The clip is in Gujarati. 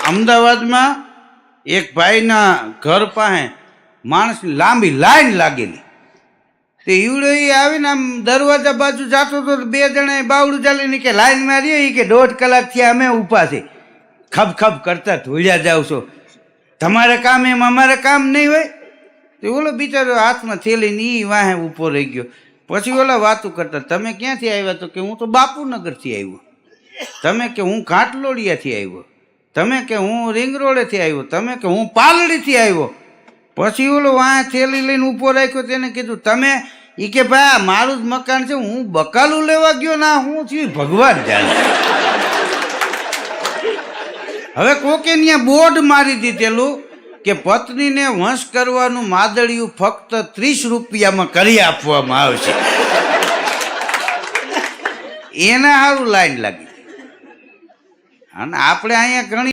અમદાવાદમાં એક ભાઈના ઘર પાસે માણસની લાંબી લાઈન લાગેલી. તે ઈવડો એ આવીને આમ દરવાજા બાજુ જાતો હતો. બે જણા બાવડું ચાલીને કે લાઈનમાં રહી કે 1.5 કલાકથી અમે ઊભા છે, ખબ ખબ કરતા ધોળ્યા જાવ છો, તમારે કામ એમ અમારે કામ નહીં હોય. તો ઓલો બિચારો હાથમાં થેલીને એ વાહે ઊભો રહી ગયો. પછી ઓલા વાતું કરતા, તમે ક્યાંથી આવ્યા? તો કે હું તો બાપુનગરથી આવ્યો. તમે કે હું ઘાટલોડિયાથી આવ્યો. તમે કે હું રિંગ રોડેથી આવ્યો. તમે કે હું પાલડીથી આવ્યો. પછી ઓલો વાહ થેલી લઈને ઊભો રાખ્યો. તેને કીધું તમે? એ કે ભાઈ આ મારું જ મકાન છે, હું બકાલું લેવા ગયો ના હું થયું ભગવાન જાણે. હવે કોકે ત્યાં બોર્ડ મારી દીધેલું કે પત્નીને વંશ કરવાનું માદળિયું ફક્ત 30 રૂપિયામાં કરી આપવામાં આવશે. એના સારું લાઈન લાગી. અને આપણે અહીંયા ઘણી